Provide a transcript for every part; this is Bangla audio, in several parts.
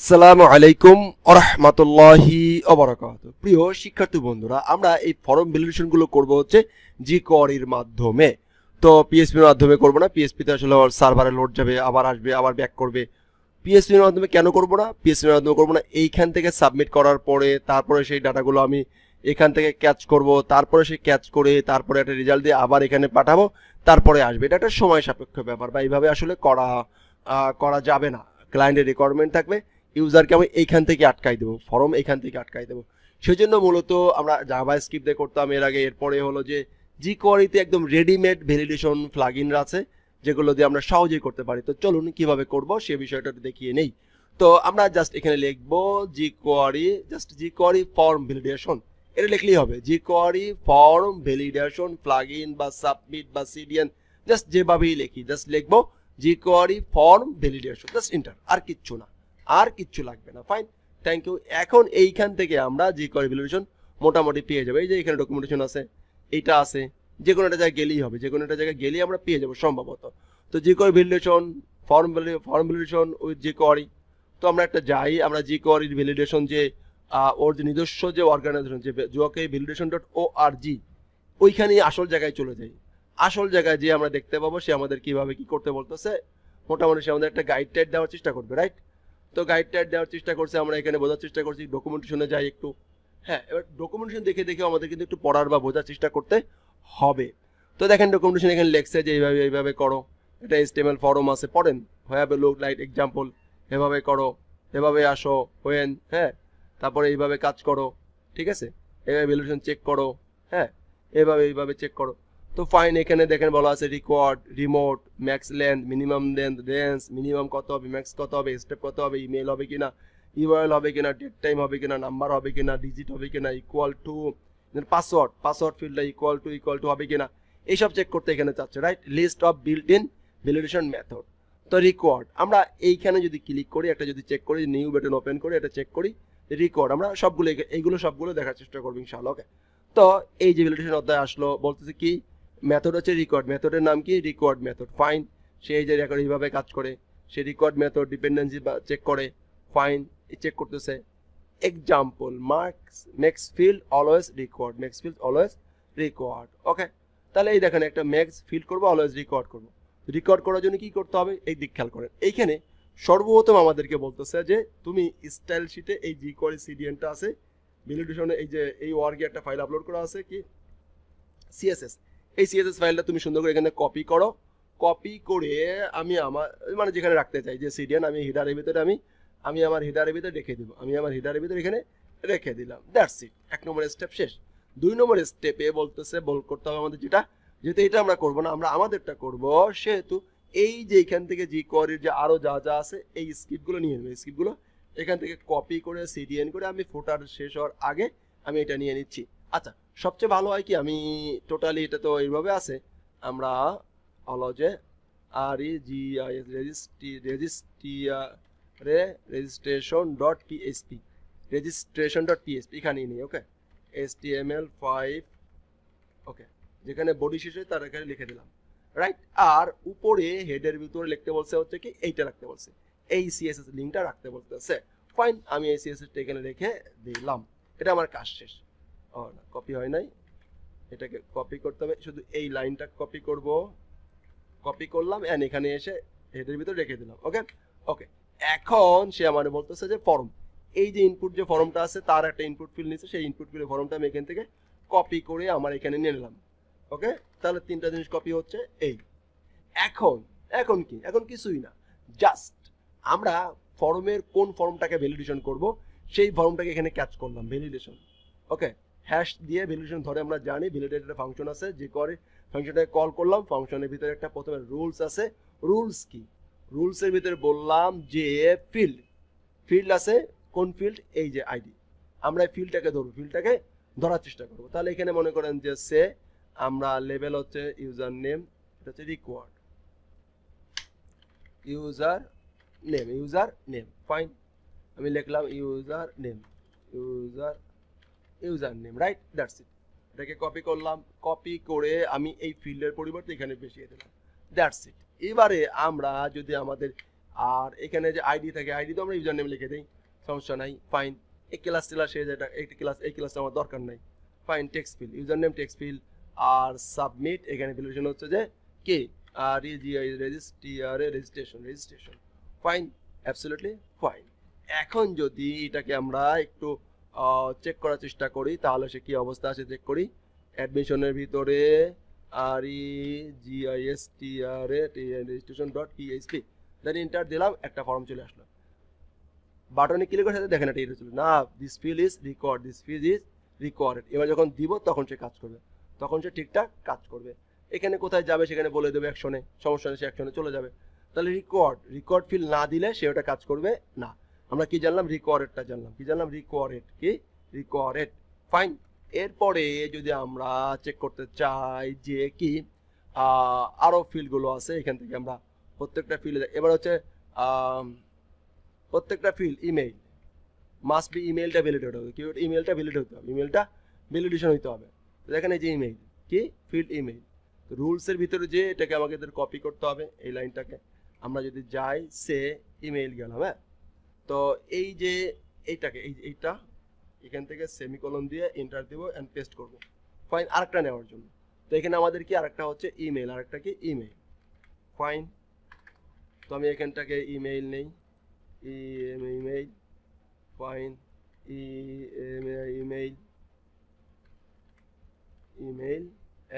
আসসালামু আলাইকুম ওরহমাতুল্লাহি ওবারাকাতুহু। প্রিয় শিক্ষার্থী বন্ধুরা, আমরা এই ফর্ম ভ্যালিডেশন গুলো করব হচ্ছে jQuery এর মাধ্যমে। তো পিএসপি এর মাধ্যমে করব না, পিএসপি তে আসলে সার্ভারে লোড যাবে, আবার আসবে, আবার ব্যাক করবে। পিএসপি এর মাধ্যমে কেন করব না? পিএসপি এর মাধ্যমে করব না, এইখান থেকে সাবমিট করার পরে তারপরে সেই ডাটাগুলো আমি এখান থেকে ক্যাচ করব, তারপরে সেই ক্যাচ করে তারপরে একটা রেজাল্ট দিয়ে আবার এখানে পাঠাবো, তারপরে আসবে। এটা একটা সময় সাপেক্ষ ব্যাপার, বা এইভাবে আসলে করা যাবে না। ক্লায়েন্টের রিকোয়ারমেন্ট থাকবে, ইউজারকে আমি এইখান থেকে আটকাই দেবো, ফর্ম এইখান থেকে আটকাই দেবো। সেই জন্য মূলত আমরা জাভাস্ক্রিপ্ট দিয়ে করতাম এর আগে। এরপরে হলো যে jQuery তে একদম রেডিমেড ভ্যালিডেশন প্লাগইন আছে, যেগুলো দিয়ে আমরা সহজেই করতে পারি। তো চলুন কিভাবে করব সে বিষয়টা দেখিয়ে নেই। তো আমরা জাস্ট এখানে লিখবো jQuery ফর্ম ভ্যালিডেশন, এটা লিখলেই হবে। jQuery ফর্ম ভ্যালিডেশন প্লাগইন বা সাবমিট বা সিডিএন, জাস্ট যেভাবেই লিখি, জাস্ট লিখবো jQuery form validation, just enter. আর কিচ্ছু না, আর কিচ্ছু লাগবে না। Fine, thank you. এখন এইখান থেকে আমরা jQuery ভ্যালিডেশন মোটামুটি পেয়ে যাবো। এই যে এখানে ডকুমেন্টেশন আছে, এইটা আছে, যে কোনো একটা জায়গায় গেলেই হবে, যে কোনো একটা জায়গায় গেলেই আমরা পেয়ে যাবো সম্ভবত। তো jQuery validation form validation with jQuery। তো আমরা একটা যাই, আমরা jQuery ভ্যালিডেশন যে ওর যে নিজস্ব যে অর্গানাইজেশন, যে jQuery.org, ওইখানেই আসল জায়গায় চলে যাই। আসল জায়গায় যে আমরা দেখতে পাবো সে আমাদের কিভাবে কি করতে বলতেছে। মোটামুটি সে আমাদের একটা গাইড টাইড দেওয়ার চেষ্টা করবে, রাইট? তো গাইড টাইড দেওয়ার চেষ্টা করছে, আমরা এখানে বোঝার চেষ্টা করছি। ডকুমেন্টেশনে যাই একটু। হ্যাঁ, এবার ডকুমেন্টেশন দেখে দেখে আমাদের কিন্তু একটু পড়ার বা বোঝার চেষ্টা করতে হবে। তো দেখেন ডকুমেন্টেশন এখানে লেখছে যে এইভাবে করো। এটা HTML ফর্ম আছে, পড়েন। Have a look like example, এভাবে করো, এভাবে আসো, হোয়েন, হ্যাঁ, তারপরে এইভাবে কাজ করো, ঠিক আছে, এইভাবে ভ্যালিডেশন চেক করো, হ্যাঁ, এইভাবে চেক করো। তো ফাইন, এখানে দেখেন বলা আছে required, remote, max length, minimum length, range, minimum কত হবে, ম্যাক্স কত হবে, স্টেপ কত হবে, ইমেল হবে কিনা, ইউআরএল হবে কিনা, ডেট টাইম হবে কিনা, নাম্বার হবে কিনা, ডিজিট হবে কিনা, ইকুয়াল টু পাসওয়ার্ড ফিল্ডটা ইকুয়াল টু হবে কিনা, এইসব চেক করতে এখানে চাচ্ছে, right? List of built in validation method. তো রিকোয়ার্ড আমরা এইখানে যদি ক্লিক করি, একটা যদি চেক করি, নিউ বাটন ওপেন করি, এটা চেক করি, রিকোয়ার্ড আমরা এইগুলো সবগুলো দেখার চেষ্টা করবো ইনশাআল্লাহ। ওকে, তো এই যে ভ্যালিডেশন অধ্যায় আসলো, বলতেছে কি মেথড হচ্ছে রিকোয়ার্ড, মেথডের নাম কি রিকোয়ার্ড মেথড। ফাইন, সেই যে রেকর্ড এইভাবে কাজ করে, সে রিকোয়ার্ড মেথড ডিপেন্ডেন্সি চেক করে। ফাইন, চেক করতেছে example makes field always required, okay. তাহলে এই দেখেন একটা মেক্স ফিল্ড করবো, অলওয়েজ রিকোয়ার্ড করবো। রিকোয়ার্ড করার জন্য কি করতে হবে, এই দিক খেয়াল করেন। এইখানে সর্বপ্রথম আমাদেরকে বলতেছে যে তুমি স্টাইল শিটে এই jQuery সিডিএনটা আছে, ভ্যালিডেশনে এই যে এই ওয়ার্গে একটা ফাইল আপলোড করা আছে কি সিএসএস, এই সিএসএস ফাইলটা তুমি সুন্দর করে এখানে কপি করো। কপি করে আমি আমার মানে যেখানে রাখতে চাই যে সিডিএন, আমি হেডারের ভিতরে আমি আমার হেডারের ভিতরে রেখে দিব, আমি আমার হেডারের ভিতরে এখানে রেখে দিলাম। দ্যাটস ইট, 1 নম্বর স্টেপ শেষ। 2 নম্বর স্টেপে বলতেছে করতে হবে আমাদের যেহেতু এটা আমরা করবো না, আমরা আমাদেরটা করবো, সেহেতু এই যে এখান থেকে jQuery যে আরো যা যা আছে এই স্ক্রিপ্টগুলো নিয়ে নেবে। স্ক্রিপ্টগুলো এখান থেকে কপি করে সিডিএন করে আমি ফুটার শেষ হওয়ার আগে আমি এটা নিয়ে নিচ্ছি। আচ্ছা, সবচেয়ে ভালো হয় কি, আমি টোটালি এটা তো এইভাবে আছে, আমরা হলো যে রেজিস্ট্রেশন.php এখানে নেই। ওকে, HTML5, ওকে, যেখানে বডি শেষে তার এখানে লিখে দিলাম, রাইট? আর উপরে হেডের ভিতরে লিখতে বলছে হচ্ছে কি এইটা রাখতে বলছে, এই সিএসএস লিংকটা রাখতে বলতেছে। ফাইন, আমি এই সিএসএসটা এখানে রেখে দিলাম, এটা আমার কাজ শেষ। ও না, কপি হয় নাই, এটাকে কপি করতে হবে। শুধু এই লাইনটা কপি করব, কপি করলাম এন্ড এখানে এসে হেডের ভিতরে রেখে দিলাম। ওকে ওকে, এখন সে আমারে বলতেছে যে ফর্ম, এই যে ইনপুট যে ফর্মটা আছে তার একটা ইনপুট ফিল্ড নিচ্ছে, সেই ইনপুট ফিল্ডের ফর্মটা আমি এখান থেকে কপি করে আমার এখানে নিয়ে নিলাম। ওকে, তাহলে 3টা জিনিস কপি হচ্ছে। এই এখন কি, এখন কিছুই না, জাস্ট আমরা ফর্মের কোন ফর্মটাকে ভ্যালিডেশন করব সেই ফর্মটাকে এখানে ক্যাচ করলাম, ভ্যালিডেশন। ওকে, হ্যাশ দিয়ে ভ্যালিডেশন ধরে আমরা জানি ভ্যালিডেটর ফাংশন আছে, jQuery ফাংশনটাকে কল করলাম। ফাংশনের ভিতরে একটা প্রথমে রুলস আছে। রুলস কি, রুলসের ভিতরে বললাম যে ফিল্ড আছে, কোন ফিল্ড, এই যে আইডি, আমরা ফিল্ডটাকে ধরবো, ফিল্ডটাকে ধরার চেষ্টা করব। তাহলে এখানে মনে করেন যে সে আমরা লেভেল হচ্ছে ইউজার নেম, এটা হচ্ছে রিকোয়ার্ড ইউজার নেম। ফাইন, আমি লিখলাম user name, right? That's it. এটাকে কপি করলাম, কপি করে আমি এই ফিল্ডের পরিবর্তে এখানে বসিয়ে দিলাম। That's it. এবারে আমরা যদি আমাদের আর এখানে যে আইডি থাকে, আইডি তো আমরা ইউজার নেম লিখে দেই, সমস্যা নাই, ফাইন। এই ক্লাস টেলার সে যেটা এই ক্লাসটা আমার দরকার নাই, fine. Text field, user name text field, আর সাবমিট। এখানে ভ্যালিডেশন হচ্ছে যে কে আর রেজিস্ট্রেশন, ফাইন, অ্যাবসলিউটলি ফাইন। এখন যদি এটাকে আমরা একটু চেক করার চেষ্টা করি তাহলে সে কি অবস্থা আছে চেক করি। অ্যাডমিশনের ভিতরে রেজিস্ট্রেশন.php, দেন এন্টার দিলাম, একটা ফর্ম চলে আসলো। বাটনে ক্লিক করে সাথে দেখেন এটা চলে না, this field is record, this field is required. এবার যখন দিব তখন সে কাজ করবে, তখন সে ঠিকঠাক কাজ করবে। এখানে কোথায় যাবে সেখানে বলে দেবে অ্যাকশনে, সমস্যা নেই, সে অ্যাকশনে চলে যাবে। তাহলে রিকোয়ার্ড ফিল্ড না দিলে সে ওটা কাজ করবে না। আমরা কি জানলাম, রিকোয়ার্ডটা জানলাম, কি জানলাম, রিকোয়ার্ড, ফাইন। এরপরে যদি আমরা চেক করতে চাই যে কি আরো ফিল্ডগুলো আছে, এখান থেকে আমরা প্রত্যেকটা ফিল্ডে, এবার হচ্ছে প্রত্যেকটা ফিল্ড ইমেইল মাস্ট বি, ইমেইলটা ভ্যালিড হতে হবে, কি ইমেইলটা ভ্যালিড হতে হবে, ইমেইলটা ভ্যালিডেশন হতে হবে। দেখেন এই যে ইমেইল, কি ফিল্ড ইমেইল, রুলসের ভিতরে যে এটাকে আমাকে কপি করতে হবে, এই লাইনটাকে আমরা যদি যাই সে ইমেইল গেলাম, হ্যাঁ। তো এই যে এইটাকে এইটা এখান থেকে সেমিকোলন দিয়ে এন্টার দিব এন্ড পেস্ট করব, ফাইন। আরেকটা নেওয়ার জন্য তো এখানে আমাদের কি আরেকটা হচ্ছে ইমেইল, আরেকটা কি ইমেইল, ফাইন। তো আমি এখানটাকে ইমেইল নেই, email, fine, email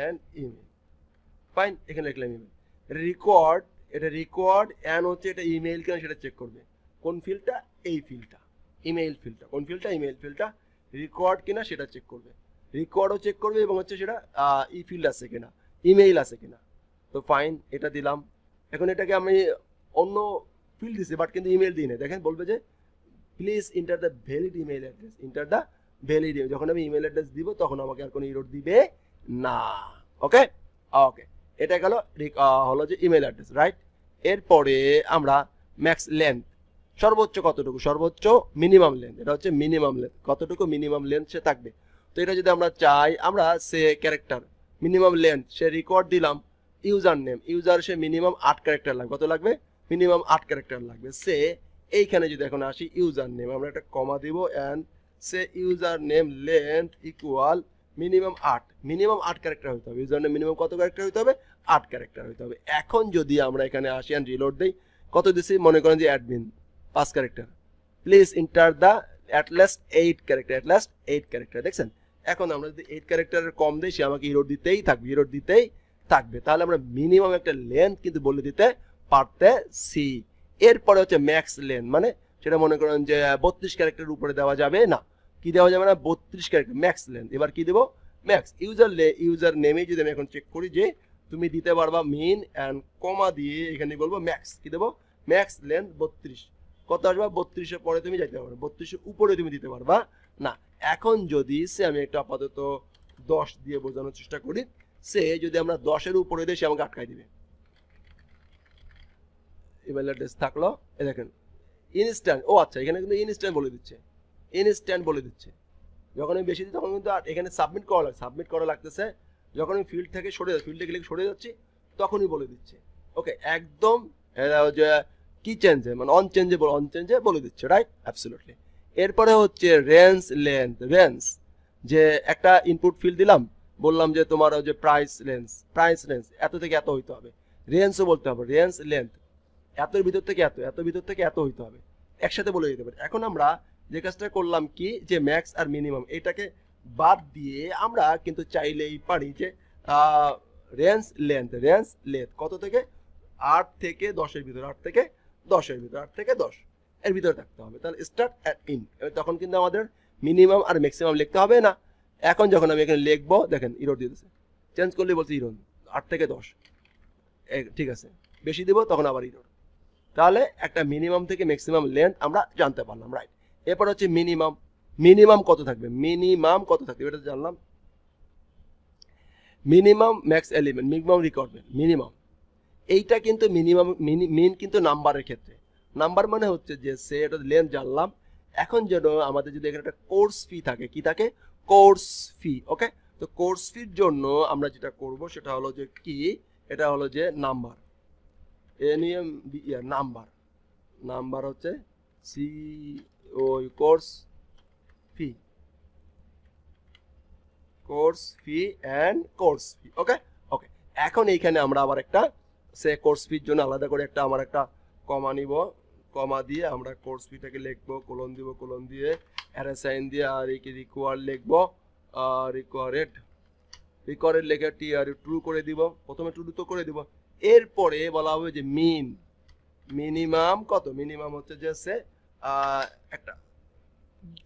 and email, fine. এখানে লিখলাম ইমেইল। এটা রিকোয়ার্ড এন্ড হচ্ছে এটা ইমেইল কিনা সেটা চেক করবে। কোন ফিল্ডটা, এই ফিল্ডটা, ইমেইল ফিল্ডটা, কোন ফিল্ডটা, ইমেইল ফিল্ডটা রিকোয়ার্ড কিনা সেটা চেক করবে, রিকোয়ার্ডও চেক করবে এবং হচ্ছে সেটা ই ফিল্ড আছে কিনা, ইমেইল আছে কিনা। তো ফাইন, এটা দিলাম। এখন এটাকে আমি অন্য ফিল্ড দিছি বাট কিন্তু ইমেইল দিই না, দেখেন বলবে যে please enter the valid email address, enter the valid. যখন আমি ইমেইল অ্যাড্রেস দিব তখন আমাকে আর কোনো এরর দিবে না। ওকে, এটা গেল হলো যে ইমেইল অ্যাড্রেস, রাইট। এরপরে আমরা ম্যাক্স লেন্থ, সর্বোচ্চ কতটুকু, সর্বোচ্চ মিনিমাম লেন্থ, এটা হচ্ছে মিনিমাম লেন্থ, কতটুকু মিনিমাম লেন্থ সে থাকবে। তো এটা যদি আমরা চাই, আমরা সে ক্যারেক্টার মিনিমাম লেন্থ সে রেকর্ড দিলাম। ইউজার নেম, ইউজার সে মিনিমাম 8 ক্যারেক্টার লাগবে, কত লাগবে, মিনিমাম 8 ক্যারেক্টার লাগবে। সে এইখানে যদি এখন আসি ইউজার নেম, আমরা একটা কমা দিব and say user name length equal minimum 8 character হতে হবে। ইউজার নেম মিনিমাম কত ক্যারেক্টার হতে হবে, 8 ক্যারেক্টার হতে হবে। এখন যদি আমরা এখানে আসি এন্ড রিলোড দেই, কত দিছি, মনে করেন যে admin 5 character, please enter the at least 8 character, দেখছেন। এখন আমরা যদি 8 ক্যারেক্টারের কম দেই সে আমাকে এরর দিতেই থাকবে, তাহলে আমরা মিনিমাম একটা লেন্থ কিন্তু বলে দিতে পারতেছি। এরপরে হচ্ছে ম্যাক্স লেন্থ, মানে সেটা মনে করেন যে 32 ক্যারেক্টারের উপরে দেওয়া যাবে না, কি দেওয়া যাবে না, 32 ক্যারেক্টার ম্যাক্স লেন্থ। এবার কি দেব, ম্যাক্স। ইউজার নেমে যদি আমি এখন চেক করি যে তুমি দিতে পারবা মিন এন্ড কমা দিয়ে এখানে বলবো ম্যাক্স, কি দেবো, ম্যাক্স লেন্থ 32, কত আসবা, 32 এর পরে তুমি যাইতে পারবে, 32 এর উপরে তুমি দিতে পারবা না। এখন যদি সে আমি একটা আপাতত 10 দিয়ে বোঝানোর চেষ্টা করি, সে যদি আমরা 10 এর উপরে দিই সে আমাকে আটকাই দিবে। ইমেল অ্যাড্রেস থাকলো, এই দেখেন ইনস্ট্যান্ট, ও আচ্ছা এখানে কিন্তু ইনস্ট্যান্ট বলে দিচ্ছে। যখন আমি বেশি দিই তখন কিন্তু এখানে সাবমিট করা লাগতেছে। যখন আমি ফিল্ড থেকে ফিল্ডে গেলে সরে যাচ্ছি তখনই বলে দিচ্ছে। ওকে, একদম যে কি চেঞ্জে, মানে অনচেঞ্জে বলে দিচ্ছে, রাইট, অ্যাবসলিউটলি। এরপরে হচ্ছে রেঞ্জ লেন্থ, যে একটা ইনপুট ফিল্ড দিলাম, বললাম যে তোমার যে প্রাইস রেঞ্জ এত থেকে এত হইতে হবে, রেঞ্জও বলতে হবে, রেঞ্জ লেন্থ এতর ভিতর থেকে এত হইতে হবে, একসাথে বলে দিতে পারি। এখন আমরা যে কাজটা করলাম কি, যে ম্যাক্স আর মিনিমাম এইটাকে বাদ দিয়ে আমরা কিন্তু চাইলেই পারি যে রেঞ্জ লেন্থ কত থেকে 8 থেকে 10 এর ভিতরে, 8 থেকে 10 এর ভিতরে থাকতে হবে। তাহলে স্টার্ট অ্যাট ইন, তখন কিন্তু আমাদের মিনিমাম আর ম্যাক্সিমাম লিখতে হবে না। এখন যখন আমি এখানে লিখবো, দেখেন ইরর দিয়ে দিচ্ছে, চেঞ্জ করলে বলছে ইরর 8 থেকে 10, ঠিক আছে, বেশি দেবো তখন আবার ইরর। তাহলে একটা মিনিমাম থেকে ম্যাক্সিমাম লেন্থ আমরা জানতে পারলাম, রাইট। এরপর হচ্ছে মিনিমাম কত থাকবে, এটা জানলাম। Minimum max element, minimum requirement, এইটা কিন্তু মিন কিন্তু নাম্বারের ক্ষেত্রে, নাম্বার মানে হচ্ছে যে সে এটা লেন্থ জানলাম। এখন যেন আমাদের যদি এখানে একটা কোর্স ফি থাকে, কি থাকে, কোর্স ফি। ওকে, তো কোর্স ফির জন্য আমরা যেটা করব সেটা হলো যে কি, এটা হলো যে নাম্বার, নাম্বার হচ্ছে ওই course fee and course fee. Okay okay, এখন এইখানে আমরা আবার একটা সে কোর্স ফির জন্য আলাদা করে একটা আমার একটা কমা নিব, কমা দিয়ে আমরা কোর্স ফিটাকে লিখবো, কোলন দিব, কোলন দিয়ে অ্যারে সাইন দিয়ে আর কি রিকোয়ার লিখবো, রিকোয়ারেড লেখা টি আর ট্রু করে দিব, প্রথমে ট্রু তো করে দিব, এরপরে বলা হবে যে মিনিমাম কত, মিনিমাম হচ্ছে যে একটা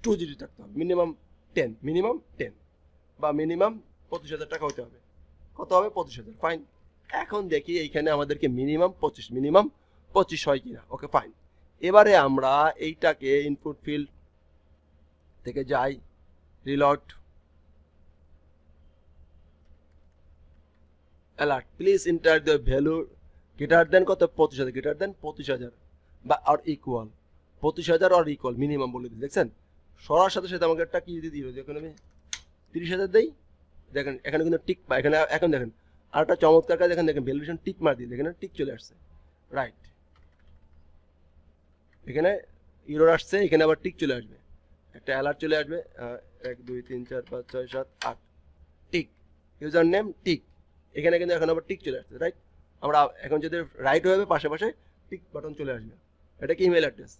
2 ডিজিট থাকতে হবে, মিনিমাম 10 বা মিনিমাম 25,000 টাকা হতে হবে। কত হবে? 25,000। ফাইন। এখন দেখি এইখানে আমাদেরকে মিনিমাম 25 হয় কিনা। Okay fine. এবারে আমরা এইটাকে ইনপুট ফিল্ড থেকে যাই, reload, alert, please enter the value greater than কত, 25,000, গ্রেটার দেন 25,000 বা আর ইকুয়াল 25,000 আর ইকুয়াল মিনিমাম বলে দিই। দেখছেন সরার সাথে সাথে আমাকে একটা কি দিয়ে দিল, যখন আমি 30,000 দেই, দেখেন এখানে কিন্তু টিক পাই, এখানে এখন দেখেন আর একটা চমৎকার কাজ, দেখেন ভ্যালুয়েশন টিক মার দিয়ে, এখানে টিক চলে আসছে, রাইট, এখানে ইরর আসছে, এখানে আবার টিক চলে আসবে, একটা অ্যালার্ট চলে আসবে, 1 2 3 4 5 6 7 8 টিক, ইউজার নেম টিক, এখানে কিন্তু এখন আবার টিক চলে আসছে, রাইট। আমরা এখন যদি রাইট হবে পাশে পাশে টিক বাটন চলে আসবে, এটা কি ইমেল অ্যাড্রেস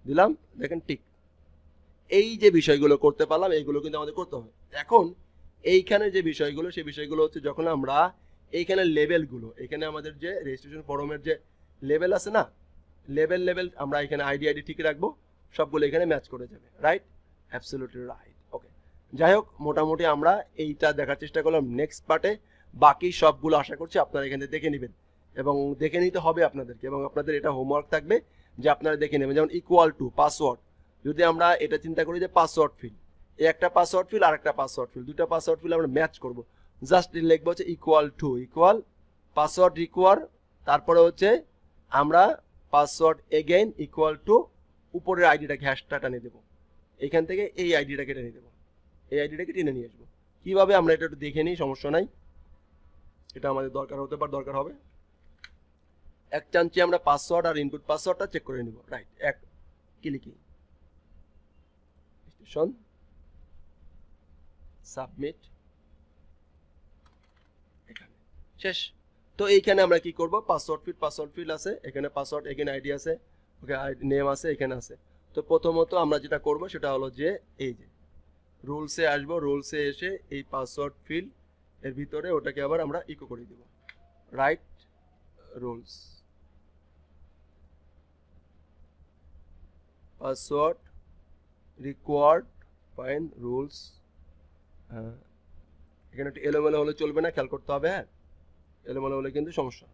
দিলাম, দেখেন টিক। এই যে বিষয়গুলো করতে পারলাম, এইগুলো কিন্তু আমাদের করতে হবে। এখন এইখানে যে বিষয়গুলো, সেই বিষয়গুলো হচ্ছে যখন আমরা এইখানে লেভেলগুলো, এখানে আমাদের যে রেজিস্ট্রেশন ফর্মের যে লেভেল আছে না, লেভেল আমরা এখানে আইডি ঠিক রাখবো, সবগুলো এখানে ম্যাচ করে যাবে, রাইট, অ্যাবসলিউটলি রাইট। ওকে, যাই হোক মোটামুটি আমরা এইটা দেখার চেষ্টা করলাম। নেক্সট পার্টে বাকি সবগুলো আশা করছি আপনারা এখানে দেখে নেবেন, এবং দেখে নিতে হবে আপনাদেরকে, এবং আপনাদের এটা হোমওয়ার্ক থাকবে যে আপনারা দেখে নেবেন। যেমন ইকুয়াল টু পাসওয়ার্ড, যদি আমরা এটা চিন্তা করি যে পাসওয়ার্ড ফিল্ড, এই একটা পাসওয়ার্ড ফিল্ড আর একটা পাসওয়ার্ড ফিল্ড, দুটো পাসওয়ার্ড ফিল্ড আমরা ম্যাচ করব, জাস্ট লিখবো হচ্ছে equal to equal password require, তারপরে হচ্ছে আমরা পাসওয়ার্ড এগেইন ইকুয়াল টু উপরের আইডিটাকে হ্যাশটা টানে দেবো, এখান থেকে এই আইডিটাকে টেনে দেবো, এই আইডিটাকে টেনে নিয়ে আসবো। কীভাবে আমরা এটা একটু দেখে নিই, সমস্যা নাই, এটা আমাদের দরকার হতে পারে, দরকার হবে। এক চান্সে আমরা পাসওয়ার্ড আর ইনপুট পাসওয়ার্ডটা চেক করে নিব, রাইট, এক ক্লিকে সাবমিট, এখানে শেষ। তো এইখানে আমরা কি করব, পাসওয়ার্ড ফিল্ড আছে, এখানে পাসওয়ার্ড এগেইন আইডি আছে, ওকে নেম আছে, এখানে আছে। তো প্রথমত আমরা যেটা করব সেটা হলো যে এই যে রুলসে আসবো, রুলসে এসে এই পাসওয়ার্ড ফিল্ড এর ভিতরে ওটাকে আবার আমরা ইকো করে দিব, right, rules password required fine rules, এখানে একটু এলোমেলো হলে চলবে না, খেয়াল করতে হবে, হ্যাঁ এলোমেলো হলে কিন্তু সমস্যা।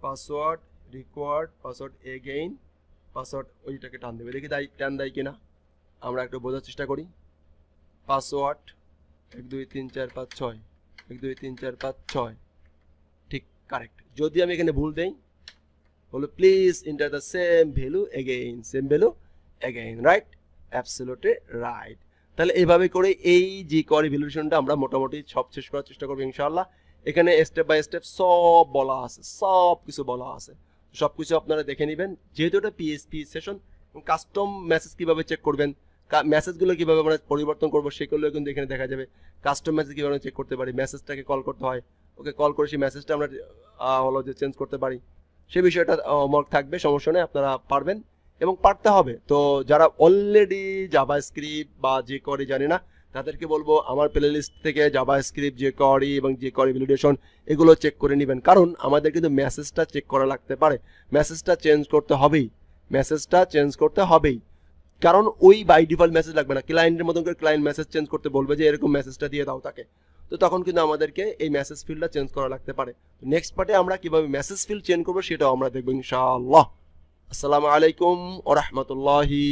Password required password again password, ওইটাকে টান দেবে, দেখি টান দেয় কিনা, আমরা একটু বোঝার চেষ্টা করি। পাসওয়ার্ড 1 2 3 4 5 6 1 2 3 4 5 6, ঠিক কারেক্ট। যদি আমি এখানে ভুল দেই বলো please enter the same value again, right, absolutely right. তাহলে এইভাবে করে এই jQuery ভ্যালিডেশনটা আমরা মোটামুটি সব শেষ করার চেষ্টা করবো ইনশাআল্লাহ। এখানে স্টেপ বাই স্টেপ সব বলা আছে, সব কিছু বলা আছে, সব কিছু আপনারা দেখে নেবেন। যেহেতু এটা পিএইচপি সেশন, কাস্টম মেসেজ কিভাবে চেক করবেন, মেসেজগুলো কিভাবে আমরা পরিবর্তন করবো সেগুলো কিন্তু এখানে দেখা যাবে। কাস্টম মেসেজ কিভাবে চেক করতে পারি, মেসেজটাকে কল করতে হয়, ওকে কল করে সেই মেসেজটা আমরা হলো যে চেঞ্জ করতে পারি, সে বিষয়টা হোমওয়ার্ক থাকবে, সমস্যা নেই, আপনারা পারবেন এবং পারতে হবে। তো যারা অলরেডি জাভাস্ক্রিপ্ট বা jQuery জানে না তাদেরকে বলবো আমার প্লেলিস্ট থেকে জাভাস্ক্রিপ্ট, jQuery এবং jQuery ভ্যালিডেশন এগুলো চেক করে নেবেন, কারণ আমাদের কিন্তু মেসেজটা চেক করা লাগতে পারে, মেসেজটা চেঞ্জ করতে হবেই, কারণ ওই বাই ডিফল্ট মেসেজ লাগবে না, ক্লায়েন্টের মতন করে ক্লায়েন্ট মেসেজ চেঞ্জ করতে বলবে যে এরকম মেসেজটা দিয়ে দাও তাকে, তো তখন কিন্তু আমাদেরকে এই মেসেজ ফিল্ডটা চেঞ্জ করা লাগতে পারে। নেক্সট পার্টে আমরা কিভাবে মেসেজ ফিল্ড চেঞ্জ করবো সেটাও আমরা দেখবো ইনশাআল্লাহ। আসসালামু আলাইকুম ওয়া রাহমাতুল্লাহি।